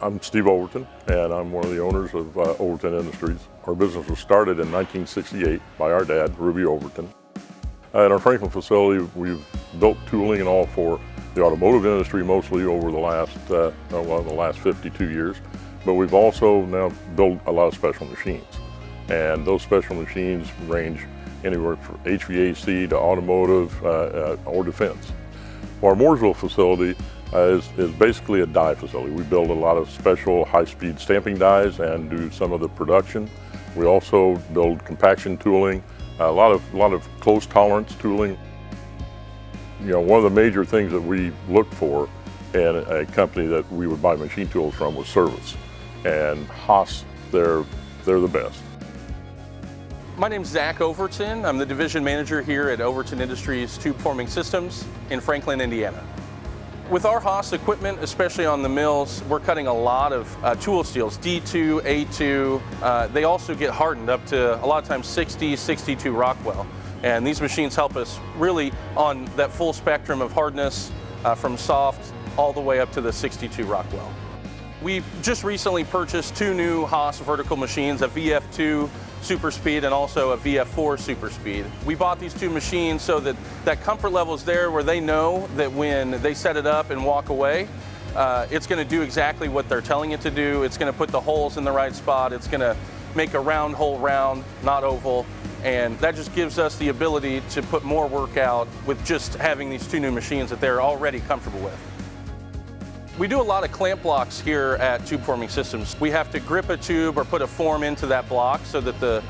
I'm Steve Overton, and I'm one of the owners of Overton Industries. Our business was started in 1968 by our dad, Ruby Overton. At our Franklin facility, we've built tooling and all for the automotive industry, mostly over the last 52 years. But we've also now built a lot of special machines. And those special machines range anywhere from HVAC to automotive or defense. Our Mooresville facility is basically a die facility. We build a lot of special high-speed stamping dies and do some of the production. We also build compaction tooling, a lot of close tolerance tooling. You know, one of the major things that we looked for in a company that we would buy machine tools from was service. And Haas, they're the best. My name's Zach Overton. I'm the division manager here at Overton Industries Tube Forming Systems in Franklin, Indiana. With our Haas equipment, especially on the mills, we're cutting a lot of tool steels, D2, A2. They also get hardened up to a lot of times 60, 62 Rockwell. And these machines help us really on that full spectrum of hardness from soft all the way up to the 62 Rockwell. We just recently purchased two new Haas vertical machines, a VF2 Super Speed and also a VF4 Super Speed. We bought these two machines so that that comfort level is there where they know that when they set it up and walk away, it's going to do exactly what they're telling it to do. It's going to put the holes in the right spot. It's going to make a round hole round, not oval. And that just gives us the ability to put more work out with just having these two new machines that they're already comfortable with. We do a lot of clamp blocks here at Tube Forming Systems. We have to grip a tube or put a form into that block so that the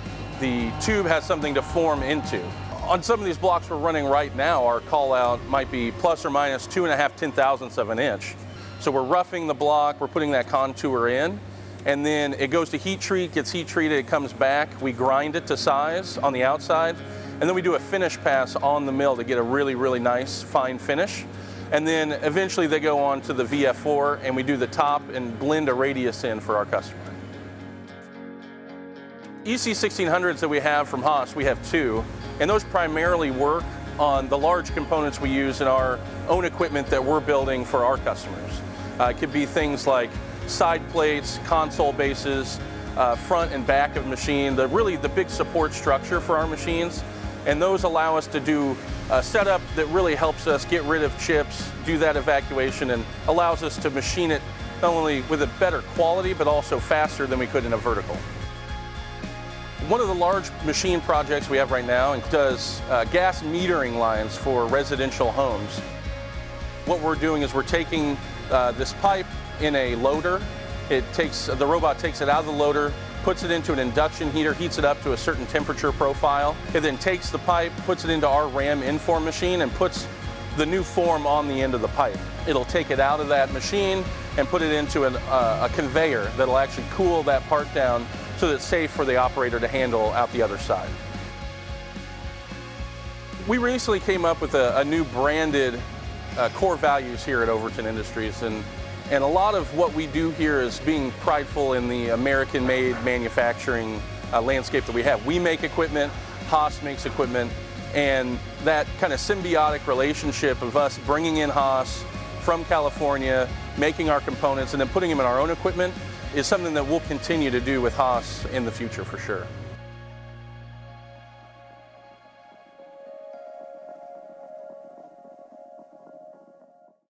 tube has something to form into. On some of these blocks we're running right now, our call out might be plus or minus 2.5 ten-thousandths of an inch. So we're roughing the block, we're putting that contour in, and then it goes to heat treat, gets heat treated, it comes back, we grind it to size on the outside, and then we do a finish pass on the mill to get a really, really nice fine finish. And then eventually they go on to the VF4 and we do the top and blend a radius in for our customer. EC1600s that we have from Haas, we have two, and those primarily work on the large components we use in our own equipment that we're building for our customers. It could be things like side plates, console bases, front and back of machine, really the big support structure for our machines. And those allow us to do a setup that really helps us get rid of chips, do that evacuation, and allows us to machine it not only with a better quality, but also faster than we could in a vertical. One of the large machine projects we have right now does gas metering lines for residential homes. What we're doing is we're taking this pipe in a loader. The robot takes it out of the loader, puts it into an induction heater, heats it up to a certain temperature profile. It then takes the pipe, puts it into our RAM inform machine and puts the new form on the end of the pipe. It'll take it out of that machine and put it into a conveyor that'll actually cool that part down so that it's safe for the operator to handle out the other side. We recently came up with a new branded core values here at Overton Industries, and a lot of what we do here is being prideful in the American-made manufacturing landscape that we have. We make equipment, Haas makes equipment, and that kind of symbiotic relationship of us bringing in Haas from California, making our components, and then putting them in our own equipment is something that we'll continue to do with Haas in the future for sure.